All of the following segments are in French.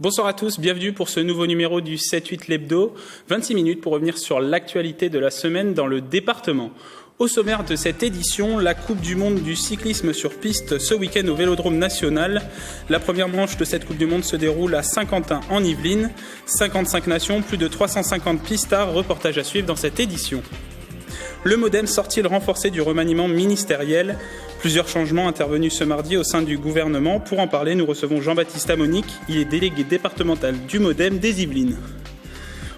Bonsoir à tous, bienvenue pour ce nouveau numéro du 7-8 l'hebdo. 26 minutes pour revenir sur l'actualité de la semaine dans le département. Au sommaire de cette édition, la Coupe du Monde du cyclisme sur piste ce week-end au Vélodrome National. La première manche de cette Coupe du Monde se déroule à Saint-Quentin en Yvelines. 55 nations, plus de 350 pistards, reportage à suivre dans cette édition. Le MoDem sort-il renforcé du remaniement ministériel ? Plusieurs changements intervenus ce mardi au sein du gouvernement. Pour en parler, nous recevons Jean-Baptiste Amonique. Il est délégué départemental du MoDem des Yvelines.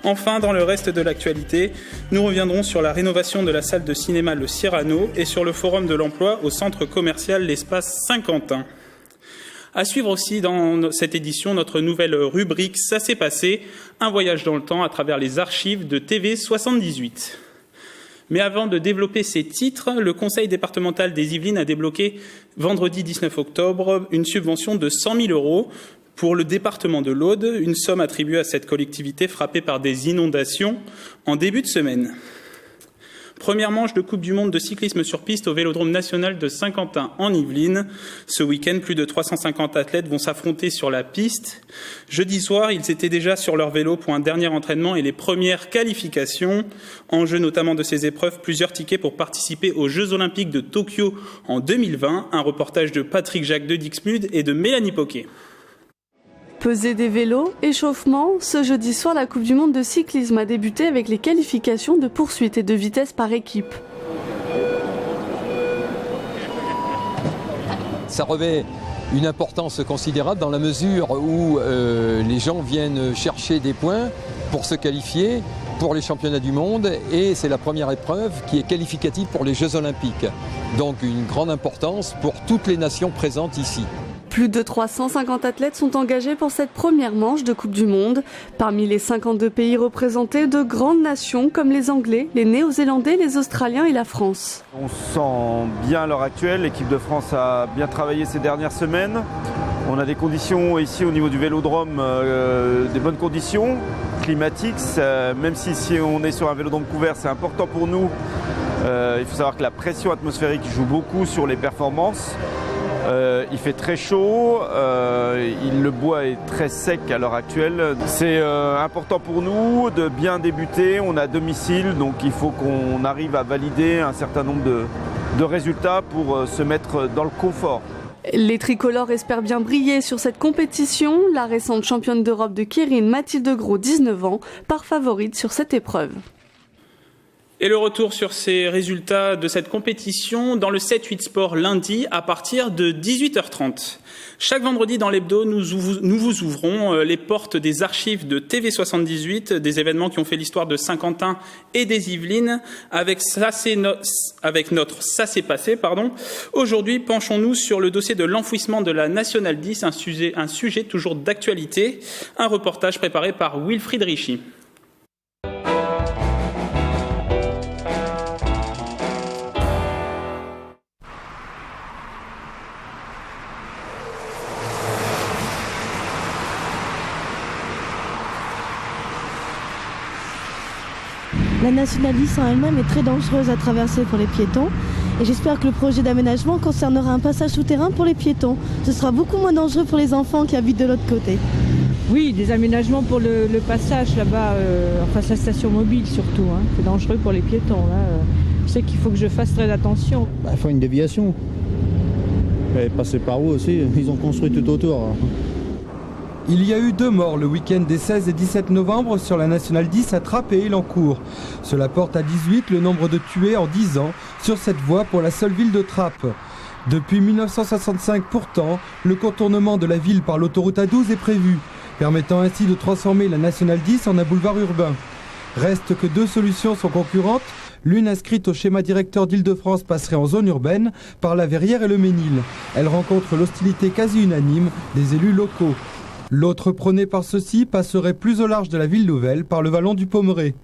Enfin, dans le reste de l'actualité, nous reviendrons sur la rénovation de la salle de cinéma Le Cyrano et sur le forum de l'emploi au centre commercial L'Espace Saint-Quentin. À suivre aussi dans cette édition notre nouvelle rubrique « Ça s'est passé », un voyage dans le temps à travers les archives de TV78. Mais avant de développer ces titres, le Conseil départemental des Yvelines a débloqué vendredi 19 octobre une subvention de 100 000 € pour le département de l'Aude, une somme attribuée à cette collectivité frappée par des inondations en début de semaine. Première manche de Coupe du Monde de cyclisme sur piste au Vélodrome National de Saint-Quentin en Yvelines. Ce week-end, plus de 350 athlètes vont s'affronter sur la piste. Jeudi soir, ils étaient déjà sur leur vélo pour un dernier entraînement et les premières qualifications. En jeu notamment de ces épreuves, plusieurs tickets pour participer aux Jeux Olympiques de Tokyo en 2020. Un reportage de Patrick Jacques de Dixmude et de Mélanie Poquet. Peser des vélos, échauffement, ce jeudi soir la Coupe du Monde de cyclisme a débuté avec les qualifications de poursuite et de vitesse par équipe. Ça revêt une importance considérable dans la mesure où les gens viennent chercher des points pour se qualifier pour les championnats du monde et c'est la première épreuve qui est qualificative pour les Jeux Olympiques. Donc une grande importance pour toutes les nations présentes ici. Plus de 350 athlètes sont engagés pour cette première manche de Coupe du Monde. Parmi les 52 pays représentés, de grandes nations comme les Anglais, les Néo-Zélandais, les Australiens et la France. On se sent bien à l'heure actuelle. L'équipe de France a bien travaillé ces dernières semaines. On a des conditions ici au niveau du vélodrome, des bonnes conditions climatiques. Même si on est sur un vélodrome couvert, c'est important pour nous. Il faut savoir que la pression atmosphérique joue beaucoup sur les performances. Il fait très chaud, le bois est très sec à l'heure actuelle. C'est important pour nous de bien débuter, on est à domicile, donc il faut qu'on arrive à valider un certain nombre de résultats pour se mettre dans le confort. Les tricolores espèrent bien briller sur cette compétition. La récente championne d'Europe de Keirin, Mathilde Gros, 19 ans, part favorite sur cette épreuve. Et le retour sur ces résultats de cette compétition dans le 7-8 Sport lundi à partir de 18h30. Chaque vendredi dans l'hebdo, nous vous ouvrons les portes des archives de TV78, des événements qui ont fait l'histoire de Saint-Quentin et des Yvelines, avec notre Ça s'est passé. Aujourd'hui, penchons-nous sur le dossier de l'enfouissement de la Nationale 10, un sujet toujours d'actualité, un reportage préparé par Wilfried Richy. La Nationale 10 en elle-même est très dangereuse à traverser pour les piétons et j'espère que le projet d'aménagement concernera un passage souterrain pour les piétons. Ce sera beaucoup moins dangereux pour les enfants qui habitent de l'autre côté. Oui, des aménagements pour le passage là-bas, en face à la station mobile surtout. C'est dangereux pour les piétons. Je sais qu'il faut que je fasse très attention. Il faut une déviation. Et passer par où aussi? Ils ont construit tout autour. Il y a eu 2 morts le week-end des 16 et 17 novembre sur la Nationale 10 à Trappes et Elancourt. Cela porte à 18 le nombre de tués en 10 ans sur cette voie pour la seule ville de Trappes. Depuis 1965 pourtant, le contournement de la ville par l'autoroute A12 est prévu, permettant ainsi de transformer la Nationale 10 en un boulevard urbain. Reste que 2 solutions sont concurrentes. L'une inscrite au schéma directeur d'Île-de-France passerait en zone urbaine par la Verrière et le Ménil. Elle rencontre l'hostilité quasi unanime des élus locaux. L'autre prônée par ceux-ci passerait plus au large de la ville nouvelle par le vallon du Pommeraye.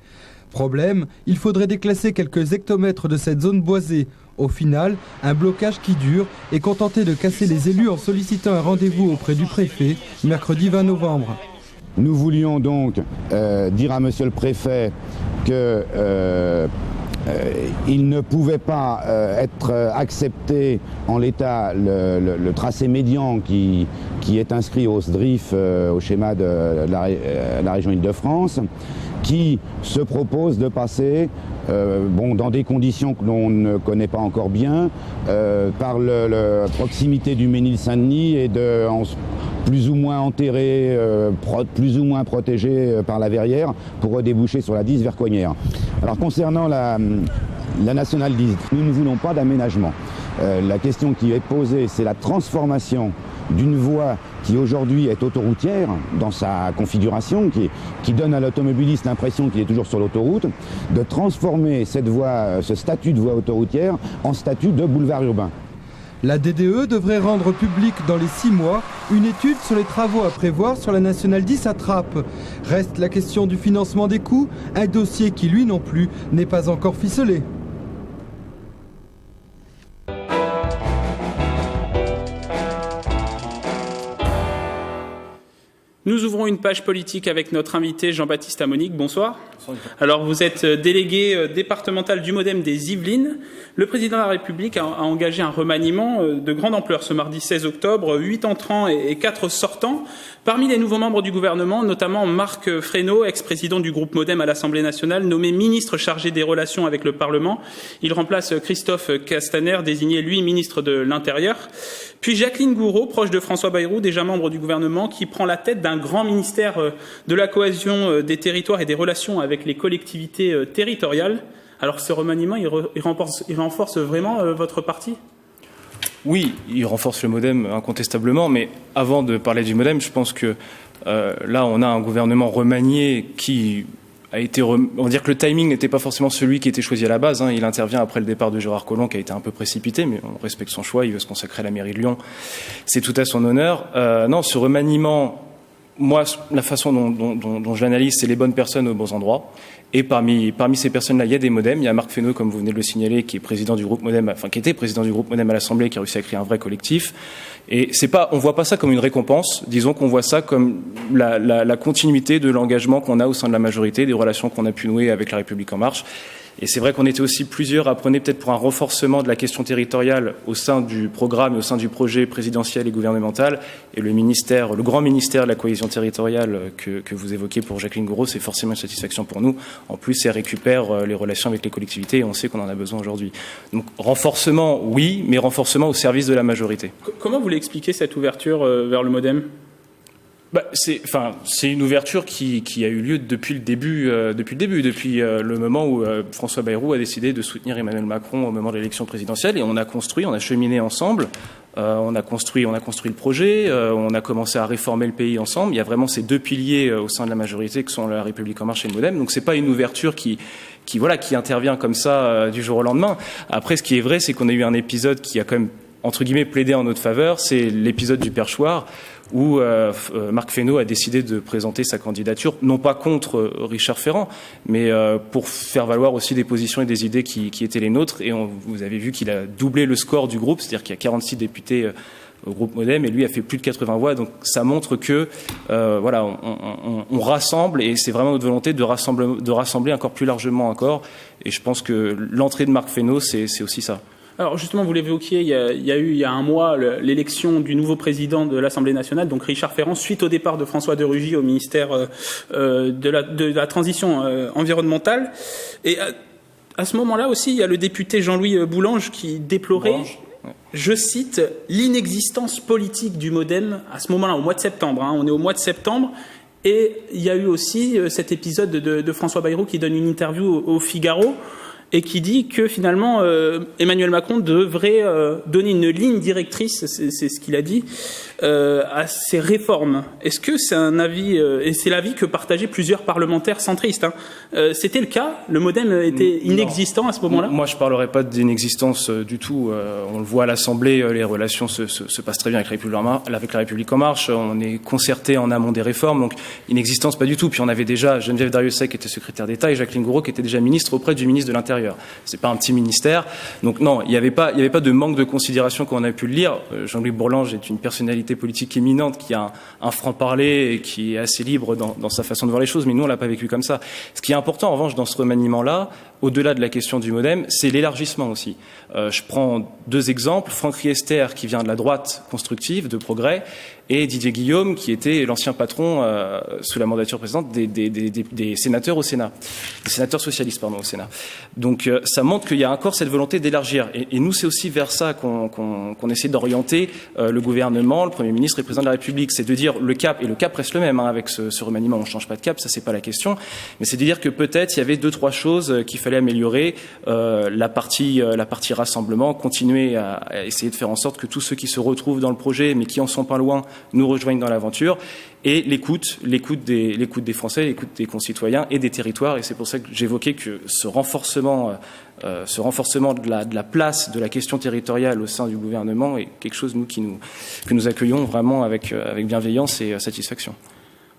Problème, il faudrait déclasser quelques hectomètres de cette zone boisée. Au final, un blocage qui dure et contenté de casser les élus en sollicitant un rendez-vous auprès du préfet mercredi 20 novembre. Nous voulions donc dire à monsieur le préfet que il ne pouvait pas être accepté en l'état le tracé médian qui est inscrit au SDRIF, au schéma de la région Île-de-France, qui se propose de passer dans des conditions que l'on ne connaît pas encore bien, par la proximité du Mesnil-Saint-Denis et plus ou moins enterré, plus ou moins protégé par la Verrière pour redéboucher sur la 10 vers Cognères. Alors concernant la nationale 10, nous ne voulons pas d'aménagement. La question qui est posée, c'est la transformation d'une voie qui aujourd'hui est autoroutière dans sa configuration, qui donne à l'automobiliste l'impression qu'il est toujours sur l'autoroute, de transformer cette voie, ce statut de voie autoroutière en statut de boulevard urbain. La DDE devrait rendre publique dans les 6 mois une étude sur les travaux à prévoir sur la nationale 10 à Trappes. Reste la question du financement des coûts, un dossier qui lui non plus n'est pas encore ficelé. Nous ouvrons une page politique avec notre invité Jean-Baptiste Amonique. Bonsoir. Alors, vous êtes délégué départemental du MoDem des Yvelines. Le président de la République a engagé un remaniement de grande ampleur ce mardi 16 octobre, 8 entrants et 4 sortants. Parmi les nouveaux membres du gouvernement, notamment Marc Fesneau, ex-président du groupe MoDem à l'Assemblée nationale, nommé ministre chargé des relations avec le Parlement. Il remplace Christophe Castaner, désigné, lui, ministre de l'Intérieur. Puis Jacqueline Gouraud, proche de François Bayrou, déjà membre du gouvernement, qui prend la tête d'un grand ministère de la cohésion des territoires et des relations avec les collectivités territoriales. Alors ce remaniement, il renforce vraiment votre parti ? Oui, il renforce le MoDem incontestablement, mais avant de parler du MoDem, je pense que là, on a un gouvernement remanié qui a été... On va dire que le timing n'était pas forcément celui qui était choisi à la base. Il intervient après le départ de Gérard Collomb, qui a été un peu précipité, mais on respecte son choix, il veut se consacrer à la mairie de Lyon. C'est tout à son honneur. Non, ce remaniement... Moi, la façon dont je l'analyse, c'est les bonnes personnes aux bons endroits. Et parmi ces personnes-là, il y a des MoDem. Il y a Marc Fesneau, comme vous venez de le signaler, qui est président du groupe MoDem, qui était président du groupe MoDem à l'Assemblée, qui a réussi à créer un vrai collectif. Et on voit pas ça comme une récompense. Disons qu'on voit ça comme la continuité de l'engagement qu'on a au sein de la majorité, des relations qu'on a pu nouer avec La République En Marche. Et c'est vrai qu'on était aussi plusieurs à prôner peut-être pour un renforcement de la question territoriale au sein du programme et au sein du projet présidentiel et gouvernemental. Et le grand ministère de la cohésion territoriale que vous évoquez pour Jacqueline Gouraud, c'est forcément une satisfaction pour nous. En plus, elle récupère les relations avec les collectivités et on sait qu'on en a besoin aujourd'hui. Donc renforcement, oui, mais renforcement au service de la majorité. Comment vous voulez expliquer cette ouverture vers le MoDem ? C'est une ouverture qui a eu lieu depuis le début, depuis le moment où François Bayrou a décidé de soutenir Emmanuel Macron au moment de l'élection présidentielle, et on a cheminé ensemble, on a construit le projet, on a commencé à réformer le pays ensemble. Il y a vraiment ces deux piliers au sein de la majorité que sont La République En Marche et le MoDem. Donc c'est pas une ouverture qui intervient comme ça du jour au lendemain. Après, ce qui est vrai, c'est qu'on a eu un épisode qui a quand même entre guillemets plaidé en notre faveur, c'est l'épisode du perchoir, où Marc Fesneau a décidé de présenter sa candidature, non pas contre Richard Ferrand, mais pour faire valoir aussi des positions et des idées qui étaient les nôtres. Et vous avez vu qu'il a doublé le score du groupe, c'est-à-dire qu'il y a 46 députés au groupe MoDem, et lui a fait plus de 80 voix. Donc ça montre que on rassemble, et c'est vraiment notre volonté de rassembler encore plus largement encore. Et je pense que l'entrée de Marc Fesneau, c'est aussi ça. Alors justement, vous l'évoquiez, il y a un mois l'élection du nouveau président de l'Assemblée nationale, donc Richard Ferrand, suite au départ de François de Rugy au ministère de la transition environnementale. Et à ce moment-là aussi, il y a le député Jean-Louis Boulange qui déplorait, je cite, l'inexistence politique du MoDem à ce moment-là, au mois de septembre. On est au mois de septembre. Et il y a eu aussi cet épisode de François Bayrou qui donne une interview au Figaro, et qui dit que finalement Emmanuel Macron devrait donner une ligne directrice, c'est ce qu'il a dit, à ces réformes. Est-ce que c'est un avis, et c'est l'avis que partageaient plusieurs parlementaires centristes, c'était le cas? Le MoDem était inexistant à ce moment-là? Moi, je ne parlerai pas d'inexistence du tout. On le voit à l'Assemblée, les relations se passent très bien avec la République En Marche. On est concerté en amont des réformes, donc inexistence pas du tout. Puis on avait déjà Geneviève Darrieussecq qui était secrétaire d'État et Jacqueline Gouraud qui était déjà ministre auprès du ministre de l'Intérieur. C'est pas un petit ministère. Donc non, il n'y avait pas de manque de considération comme on a pu le lire. Jean-Louis Bourlange est une personnalité politique éminente qui a un franc-parler et qui est assez libre dans sa façon de voir les choses, mais nous, on l'a pas vécu comme ça. Ce qui est important, en revanche, dans ce remaniement-là, au-delà de la question du MoDem, c'est l'élargissement aussi. Je prends 2 exemples. Franck Riester, qui vient de la droite constructive, de Progrès, et Didier Guillaume, qui était l'ancien patron, sous la mandature précédente, des sénateurs au Sénat. Des sénateurs socialistes, pardon, au Sénat. Donc ça montre qu'il y a encore cette volonté d'élargir. Et nous, c'est aussi vers ça qu'on essaie d'orienter le gouvernement, le Premier ministre et le Président de la République. C'est de dire le cap, et le cap reste le même, avec ce remaniement, on ne change pas de cap, ça c'est pas la question, mais c'est de dire que peut-être il y avait 2-3 choses qu'il fallait améliorer, la partie rassemblement, continuer à essayer de faire en sorte que tous ceux qui se retrouvent dans le projet, mais qui en sont pas loin, nous rejoignent dans l'aventure, et l'écoute des Français, l'écoute des concitoyens et des territoires. Et c'est pour ça que j'évoquais que ce renforcement de la place de la question territoriale au sein du gouvernement est quelque chose que nous accueillons vraiment avec bienveillance et satisfaction.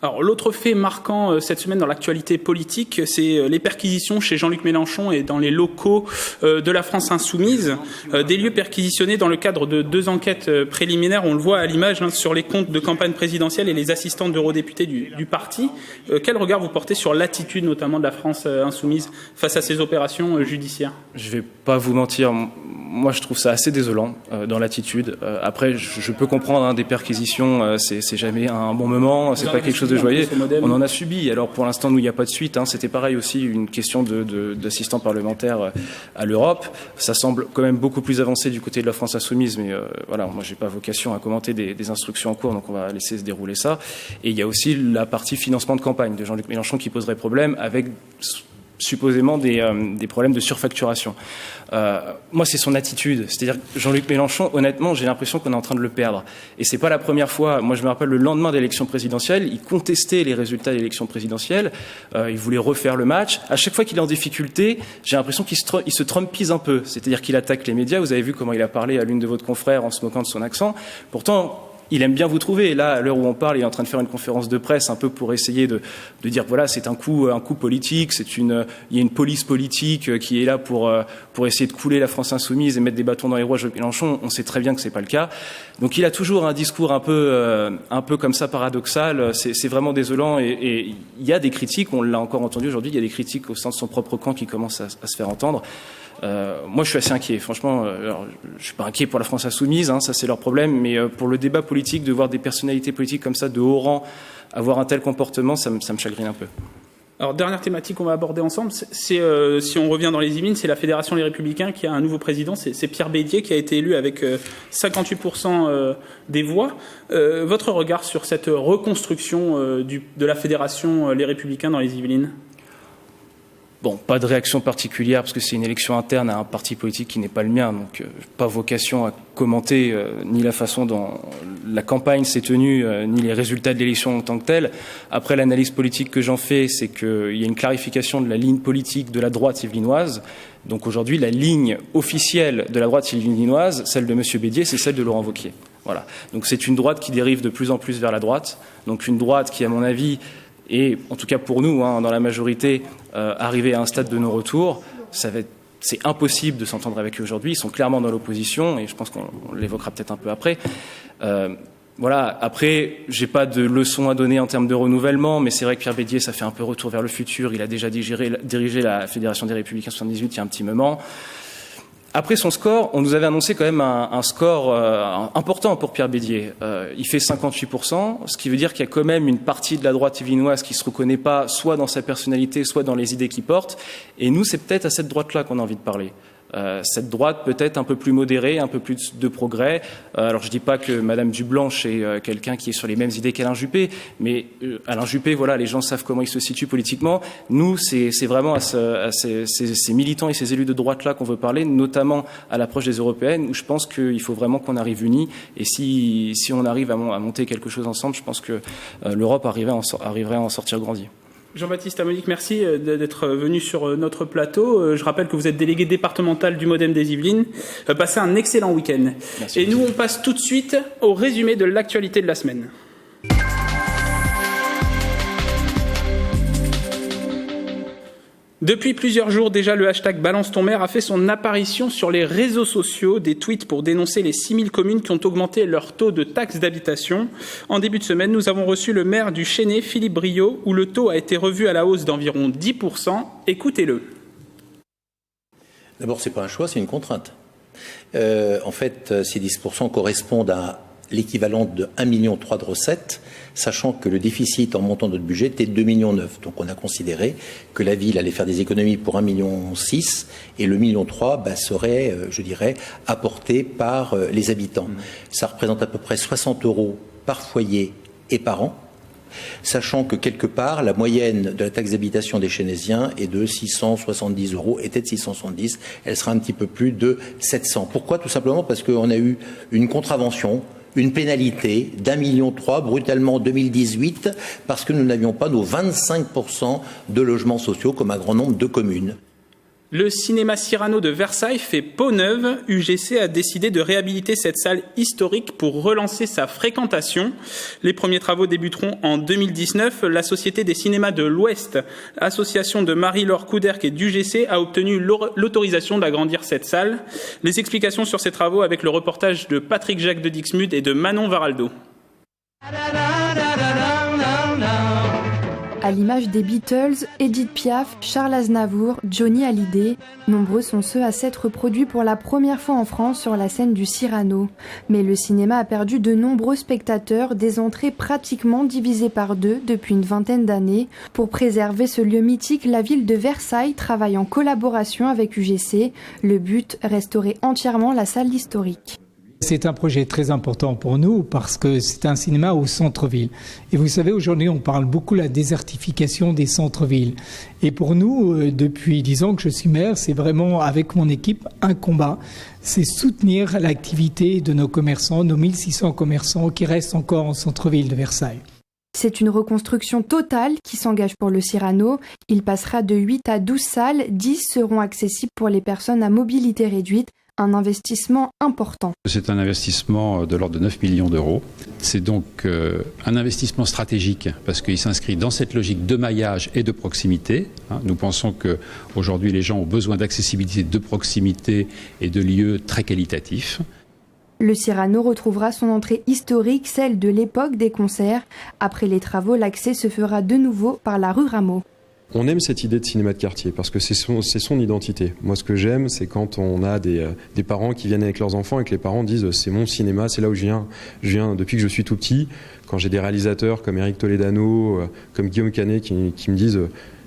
Alors, l'autre fait marquant cette semaine dans l'actualité politique, c'est les perquisitions chez Jean-Luc Mélenchon et dans les locaux de la France Insoumise. Des lieux perquisitionnés dans le cadre de 2 enquêtes préliminaires. On le voit à l'image sur les comptes de campagne présidentielle et les assistants d'eurodéputés du parti. Quel regard vous portez sur l'attitude notamment de la France Insoumise face à ces opérations judiciaires ? Je vais pas vous mentir, moi je trouve ça assez désolant dans l'attitude. Après, je peux comprendre des perquisitions, c'est jamais un bon moment, c'est pas quelque chose de joyeux. On en a subi. Alors pour l'instant, nous, il n'y a pas de suite. C'était pareil aussi, une question d'assistants parlementaires à l'Europe. Ça semble quand même beaucoup plus avancé du côté de la France Insoumise, mais voilà, moi, j'ai pas vocation à commenter des instructions en cours, donc on va laisser se dérouler ça. Et il y a aussi la partie financement de campagne de Jean-Luc Mélenchon qui poserait problème avec supposément des problèmes de surfacturation. Moi, c'est son attitude. C'est-à-dire que Jean-Luc Mélenchon, honnêtement, j'ai l'impression qu'on est en train de le perdre. Et c'est pas la première fois. Moi, je me rappelle le lendemain de l'élection présidentielle, il contestait les résultats de l'élection présidentielle. Il voulait refaire le match. À chaque fois qu'il est en difficulté, j'ai l'impression qu'il se trumpise un peu. C'est-à-dire qu'il attaque les médias. Vous avez vu comment il a parlé à l'une de votre confrère en se moquant de son accent. Pourtant, il aime bien vous trouver. Et là, à l'heure où on parle, il est en train de faire une conférence de presse un peu pour essayer de dire voilà, c'est un coup politique, il y a une police politique qui est là pour essayer de couler la France Insoumise et mettre des bâtons dans les roues à Jean-Luc Mélenchon. On sait très bien que c'est pas le cas. Donc il a toujours un discours un peu comme ça paradoxal. C'est vraiment désolant et il y a des critiques, on l'a encore entendu aujourd'hui, il y a des critiques au sein de son propre camp qui commencent à se faire entendre. Moi, je suis assez inquiet. Franchement, je suis pas inquiet pour la France Insoumise, ça c'est leur problème, mais pour le débat politique, de voir des personnalités politiques comme ça de haut rang avoir un tel comportement, ça me chagrine un peu. Alors, dernière thématique qu'on va aborder ensemble, c'est si on revient dans les Yvelines, c'est la Fédération Les Républicains qui a un nouveau président, c'est Pierre Bédier qui a été élu avec 58% des voix. Votre regard sur cette reconstruction de la Fédération Les Républicains dans les Yvelines ? Bon, pas de réaction particulière parce que c'est une élection interne à un parti politique qui n'est pas le mien, donc pas vocation à commenter ni la façon dont la campagne s'est tenue, ni les résultats de l'élection en tant que telle. Après, l'analyse politique que j'en fais, c'est qu'il y a une clarification de la ligne politique de la droite yvelinoise. Donc aujourd'hui, la ligne officielle de la droite yvelinoise, celle de M. Bédier, c'est celle de Laurent Wauquiez. Voilà. Donc c'est une droite qui dérive de plus en plus vers la droite. Donc une droite qui, à mon avis, et en tout cas pour nous, dans la majorité, arriver à un stade de non-retour, c'est impossible de s'entendre avec eux aujourd'hui. Ils sont clairement dans l'opposition, et je pense qu'on l'évoquera peut-être un peu après. Voilà. Après, j'ai pas de leçon à donner en termes de renouvellement, mais c'est vrai que Pierre Bédier, ça fait un peu retour vers le futur. Il a déjà dirigé la Fédération des Républicains 78 il y a un petit moment. Après son score, on nous avait annoncé quand même un score important pour Pierre Bédier. Il fait 58%, ce qui veut dire qu'il y a quand même une partie de la droite yvelinoise qui se reconnaît pas soit dans sa personnalité, soit dans les idées qu'il porte. Et nous, c'est peut-être à cette droite-là qu'on a envie de parler. Cette droite peut-être un peu plus modérée, un peu plus de progrès. Alors je dis pas que Madame Dublanche est quelqu'un qui est sur les mêmes idées qu'Alain Juppé, mais Alain Juppé, voilà, les gens savent comment il se situe politiquement. Nous, c'est vraiment à ces militants et ces élus de droite-là qu'on veut parler, notamment à l'approche des européennes, où je pense qu'il faut vraiment qu'on arrive unis. Et si on arrive à monter quelque chose ensemble, je pense que l'Europe arriverait à en sortir grandi. Jean-Baptiste Amonique, merci d'être venu sur notre plateau. Je rappelle que vous êtes délégué départemental du MoDem des Yvelines. Passez un excellent week-end. Merci. Et nous, on passe tout de suite au résumé de l'actualité de la semaine. Depuis plusieurs jours déjà, le hashtag Balance ton maire a fait son apparition sur les réseaux sociaux, des tweets pour dénoncer les 6000 communes qui ont augmenté leur taux de taxe d'habitation. En début de semaine, nous avons reçu le maire du Chesnay, Philippe Briot, où le taux a été revu à la hausse d'environ 10%. Écoutez-le. D'abord, ce n'est pas un choix, c'est une contrainte. En fait, ces 10% correspondent à l'équivalent de 1,3 million de recettes, sachant que le déficit en montant notre budget était de 2,9 millions. Donc on a considéré que la ville allait faire des économies pour 1,6 million et le 1,3 million serait, je dirais, apporté par les habitants. Ça représente à peu près 60 € par foyer et par an, sachant que quelque part, la moyenne de la taxe d'habitation des Chénésiens est de 670 €, était de 670, elle sera un petit peu plus de 700. Pourquoi ? Tout simplement parce qu'on a eu une contravention, une pénalité d'1,3 million brutalement en 2018 parce que nous n'avions pas nos 25% de logements sociaux comme un grand nombre de communes. Le cinéma Cyrano de Versailles fait peau neuve. UGC a décidé de réhabiliter cette salle historique pour relancer sa fréquentation. Les premiers travaux débuteront en 2019. La Société des cinémas de l'Ouest, association de Marie-Laure Couderc et d'UGC, a obtenu l'autorisation d'agrandir cette salle. Les explications sur ces travaux avec le reportage de Patrick Jacques de Dixmude et de Manon Varaldo. À l'image des Beatles, Edith Piaf, Charles Aznavour, Johnny Hallyday, nombreux sont ceux à s'être produits pour la première fois en France sur la scène du Cyrano. Mais le cinéma a perdu de nombreux spectateurs, des entrées pratiquement divisées par 2 depuis une vingtaine d'années. Pour préserver ce lieu mythique, la ville de Versailles travaille en collaboration avec UGC. Le but, restaurer entièrement la salle historique. C'est un projet très important pour nous parce que c'est un cinéma au centre-ville. Et vous savez, aujourd'hui, on parle beaucoup de la désertification des centres-villes. Et pour nous, depuis 10 ans que je suis maire, c'est vraiment, avec mon équipe, un combat. C'est soutenir l'activité de nos commerçants, nos 1600 commerçants qui restent encore en centre-ville de Versailles. C'est une reconstruction totale qui s'engage pour le Cyrano. Il passera de 8 à 12 salles, 10 seront accessibles pour les personnes à mobilité réduite. Un investissement important. C'est un investissement de l'ordre de 9 millions d'euros. C'est donc un investissement stratégique parce qu'il s'inscrit dans cette logique de maillage et de proximité. Nous pensons qu'aujourd'hui les gens ont besoin d'accessibilité, de proximité et de lieux très qualitatifs. Le Cyrano retrouvera son entrée historique, celle de l'époque des concerts. Après les travaux, l'accès se fera de nouveau par la rue Rameau. On aime cette idée de cinéma de quartier parce que c'est son identité. Moi, ce que j'aime, c'est quand on a des parents qui viennent avec leurs enfants et que les parents disent c'est mon cinéma, c'est là où je viens depuis que je suis tout petit. Quand j'ai des réalisateurs comme Éric Toledano, comme Guillaume Canet qui me disent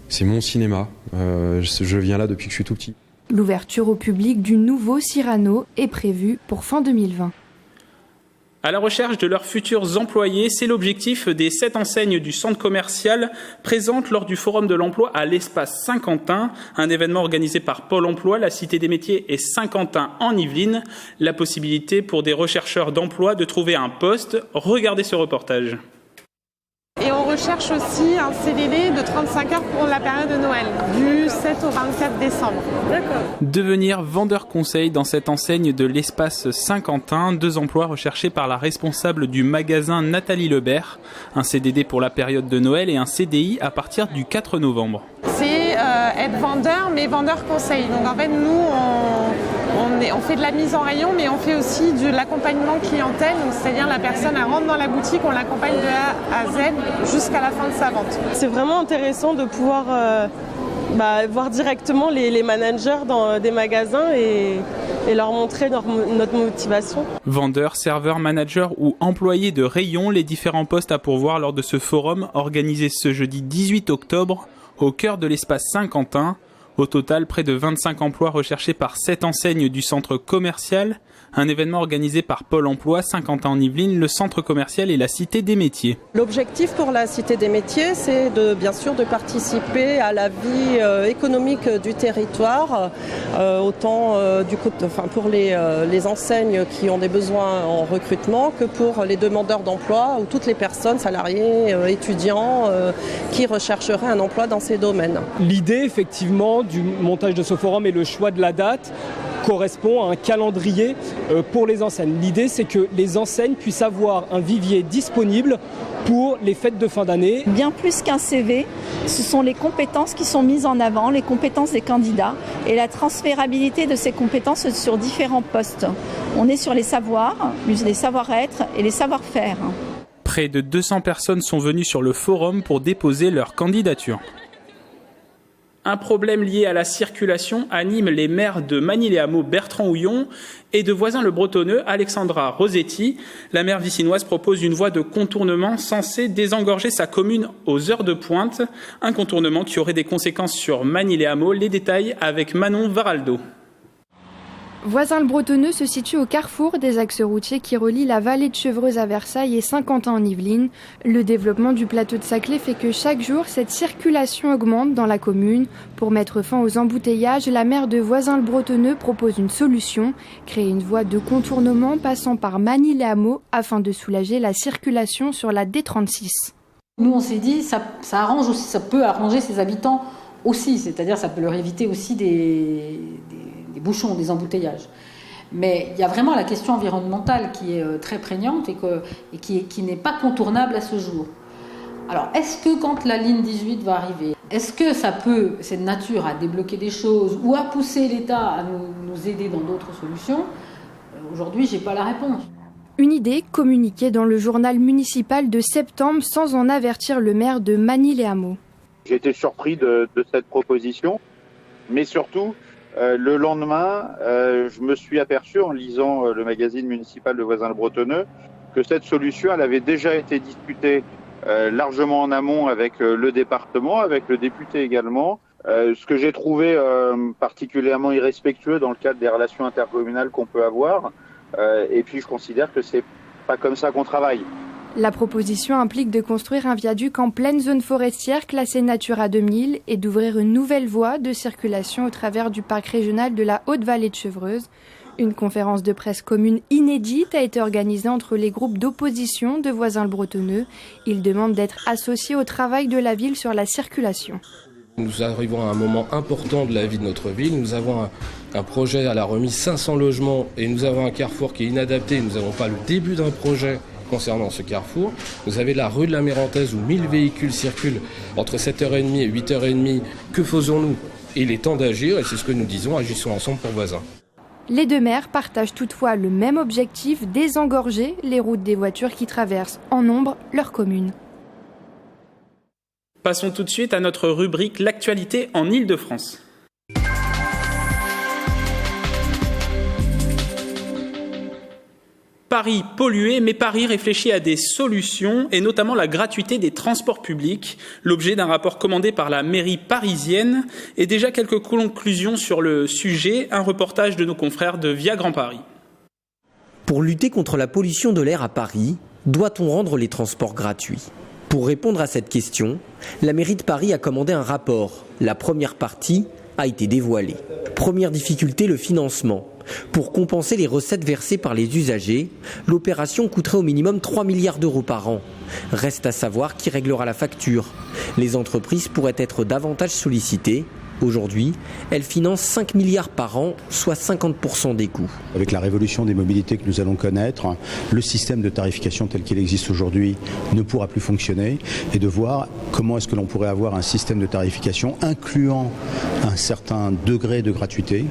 c'est mon cinéma, je viens là depuis que je suis tout petit. L'ouverture au public du nouveau Cyrano est prévue pour fin 2020. À la recherche de leurs futurs employés, c'est l'objectif des 7 enseignes du centre commercial présentes lors du Forum de l'emploi à l'Espace Saint-Quentin, un événement organisé par Pôle emploi, la Cité des métiers et Saint-Quentin en Yvelines. La possibilité pour des rechercheurs d'emploi de trouver un poste. Regardez ce reportage. Et on recherche aussi un CDD de 35 heures pour la période de Noël, du 7 au 24 décembre. D'accord. Devenir vendeur conseil dans cette enseigne de l'Espace Saint-Quentin, 2 emplois recherchés par la responsable du magasin Nathalie Lebert. Un CDD pour la période de Noël et un CDI à partir du 4 novembre. C'est être vendeur, mais vendeur conseil. Donc en fait, nous, on fait de la mise en rayon, mais on fait aussi de l'accompagnement clientèle. Donc, c'est-à-dire la personne elle rentre dans la boutique, on l'accompagne de A à Z jusqu'à la fin de sa vente. C'est vraiment intéressant de pouvoir voir directement les managers dans des magasins et leur montrer notre motivation. Vendeurs, serveurs, managers ou employés de rayon, les différents postes à pourvoir lors de ce forum organisé ce jeudi 18 octobre au cœur de l'Espace Saint-Quentin. Au total, près de 25 emplois recherchés par 7 enseignes du centre commercial. Un événement organisé par Pôle emploi, Saint-Quentin-en-Yvelines, le centre commercial et la Cité des métiers. L'objectif pour la Cité des métiers, c'est bien sûr de participer à la vie économique du territoire, autant pour les enseignes qui ont des besoins en recrutement que pour les demandeurs d'emploi ou toutes les personnes, salariés, étudiants, qui rechercheraient un emploi dans ces domaines. L'idée, effectivement, du montage de ce forum et le choix de la date correspond à un calendrier pour les enseignes. L'idée, c'est que les enseignes puissent avoir un vivier disponible pour les fêtes de fin d'année. Bien plus qu'un CV, ce sont les compétences qui sont mises en avant, les compétences des candidats et la transférabilité de ces compétences sur différents postes. On est sur les savoirs, les savoir-être et les savoir-faire. Près de 200 personnes sont venues sur le forum pour déposer leur candidature. Un problème lié à la circulation anime les maires de Magny-les-Hameaux, Bertrand Houillon, et de Voisins-le-Bretonneux, Alexandra Rosetti. La maire vicinoise propose une voie de contournement censée désengorger sa commune aux heures de pointe. Un contournement qui aurait des conséquences sur Magny-les-Hameaux. Les détails avec Manon Varaldo. Voisins-le-Bretonneux se situe au carrefour des axes routiers qui relient la vallée de Chevreuse à Versailles et Saint-Quentin en Yvelines. Le développement du plateau de Saclay fait que chaque jour, cette circulation augmente dans la commune. Pour mettre fin aux embouteillages, la maire de Voisins-le-Bretonneux propose une solution, créer une voie de contournement passant par Magny-les-Hameaux afin de soulager la circulation sur la D36. Nous, on s'est dit, ça arrange aussi, ça peut arranger ses habitants aussi, c'est-à-dire ça peut leur éviter aussi des bouchons, des embouteillages. Mais il y a vraiment la question environnementale qui est très prégnante et qui n'est pas contournable à ce jour. Alors, est-ce que quand la ligne 18 va arriver, est-ce que ça peut, c'est de nature à débloquer des choses ou à pousser l'État à nous aider dans d'autres solutions ? Aujourd'hui, je n'ai pas la réponse. Une idée communiquée dans le journal municipal de septembre sans en avertir le maire de Magny-les-Hameaux. J'ai été surpris de cette proposition, mais surtout, le lendemain, je me suis aperçu en lisant le magazine municipal de Voisins-le-Bretonneux que cette solution, elle avait déjà été discutée largement en amont avec le département, avec le député également. Ce que j'ai trouvé particulièrement irrespectueux dans le cadre des relations intercommunales qu'on peut avoir. Et puis je considère que c'est pas comme ça qu'on travaille. La proposition implique de construire un viaduc en pleine zone forestière classée Natura 2000 et d'ouvrir une nouvelle voie de circulation au travers du parc régional de la Haute-Vallée de Chevreuse. Une conférence de presse commune inédite a été organisée entre les groupes d'opposition de Voisins-le-Bretonneux. Ils demandent d'être associés au travail de la ville sur la circulation. Nous arrivons à un moment important de la vie de notre ville. Nous avons un projet à la remise 500 logements et nous avons un carrefour qui est inadapté. Nous n'avons pas le début d'un projet concernant ce carrefour. Vous avez la rue de la Mérantèze où 1000 véhicules circulent entre 7h30 et 8h30. Que faisons-nous ? Il est temps d'agir et c'est ce que nous disons, agissons ensemble pour Voisins. Les deux maires partagent toutefois le même objectif, désengorger les routes des voitures qui traversent en nombre leur commune. Passons tout de suite à notre rubrique L'actualité en Île-de-France. Paris pollué, mais Paris réfléchit à des solutions et notamment la gratuité des transports publics, l'objet d'un rapport commandé par la mairie parisienne et déjà quelques conclusions sur le sujet, un reportage de nos confrères de Via Grand Paris. Pour lutter contre la pollution de l'air à Paris, doit-on rendre les transports gratuits ? Pour répondre à cette question, la mairie de Paris a commandé un rapport. La première partie a été dévoilée. Première difficulté, le financement. Pour compenser les recettes versées par les usagers, l'opération coûterait au minimum 3 milliards d'euros par an. Reste à savoir qui réglera la facture. Les entreprises pourraient être davantage sollicitées. Aujourd'hui, elles financent 5 milliards par an, soit 50% des coûts. Avec la révolution des mobilités que nous allons connaître, le système de tarification tel qu'il existe aujourd'hui ne pourra plus fonctionner et de voir comment est-ce que l'on pourrait avoir un système de tarification incluant un certain degré de gratuité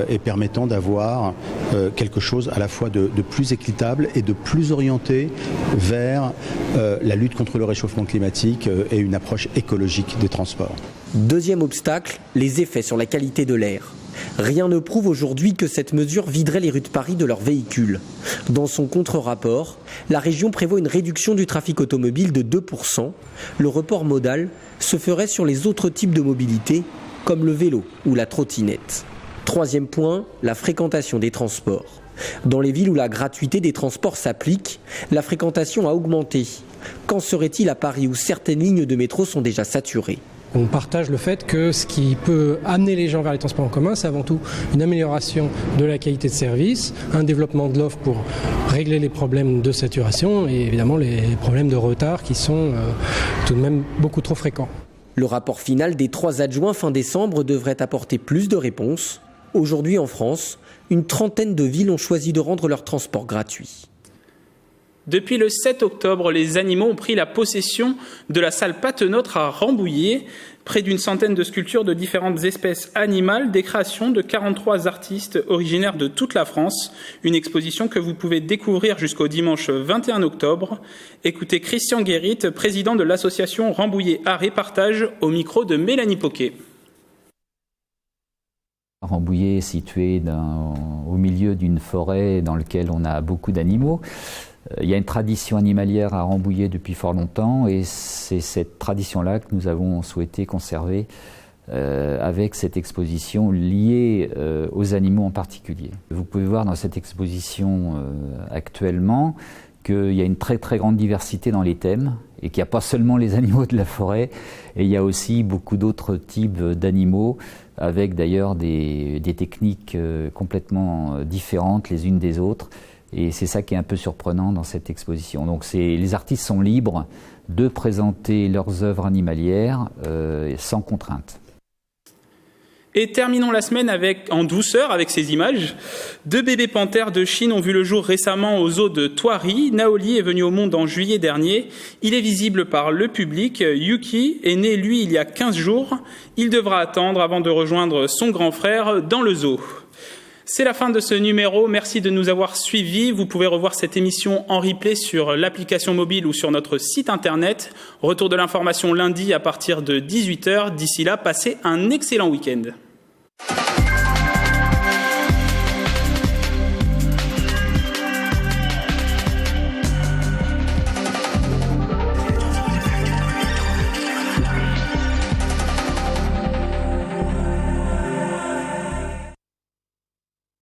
et permettant d'avoir quelque chose à la fois de plus équitable et de plus orienté vers la lutte contre le réchauffement climatique et une approche écologique des transports. Deuxième obstacle, les effets sur la qualité de l'air. Rien ne prouve aujourd'hui que cette mesure viderait les rues de Paris de leurs véhicules. Dans son contre-rapport, la région prévoit une réduction du trafic automobile de 2%. Le report modal se ferait sur les autres types de mobilité, comme le vélo ou la trottinette. Troisième point, la fréquentation des transports. Dans les villes où la gratuité des transports s'applique, la fréquentation a augmenté. Qu'en serait-il à Paris où certaines lignes de métro sont déjà saturées ? On partage le fait que ce qui peut amener les gens vers les transports en commun, c'est avant tout une amélioration de la qualité de service, un développement de l'offre pour régler les problèmes de saturation et évidemment les problèmes de retard qui sont tout de même beaucoup trop fréquents. Le rapport final des 3 adjoints fin décembre devrait apporter plus de réponses. Aujourd'hui en France, une trentaine de villes ont choisi de rendre leur transport gratuit. Depuis le 7 octobre, les animaux ont pris la possession de la salle Patenôtre à Rambouillet. Près d'une centaine de sculptures de différentes espèces animales, des créations de 43 artistes originaires de toute la France. Une exposition que vous pouvez découvrir jusqu'au dimanche 21 octobre. Écoutez Christian Guérit, président de l'association Rambouillet Art et Partage, au micro de Mélanie Poquet. Rambouillet est situé au milieu d'une forêt dans laquelle on a beaucoup d'animaux. Il y a une tradition animalière à Rambouillet depuis fort longtemps et c'est cette tradition-là que nous avons souhaité conserver avec cette exposition liée aux animaux en particulier. Vous pouvez voir dans cette exposition actuellement qu'il y a une très très grande diversité dans les thèmes et qu'il n'y a pas seulement les animaux de la forêt, et il y a aussi beaucoup d'autres types d'animaux avec d'ailleurs des techniques complètement différentes les unes des autres. Et c'est ça qui est un peu surprenant dans cette exposition. Donc les artistes sont libres de présenter leurs œuvres animalières sans contrainte. Et terminons la semaine en douceur avec ces images. 2 bébés panthères de Chine ont vu le jour récemment au zoo de Thoiry. Naoli est venu au monde en juillet dernier. Il est visible par le public. Yuki est né, lui, il y a 15 jours. Il devra attendre avant de rejoindre son grand frère dans le zoo. C'est la fin de ce numéro. Merci de nous avoir suivis. Vous pouvez revoir cette émission en replay sur l'application mobile ou sur notre site internet. Retour de l'information lundi à partir de 18h. D'ici là, passez un excellent week-end.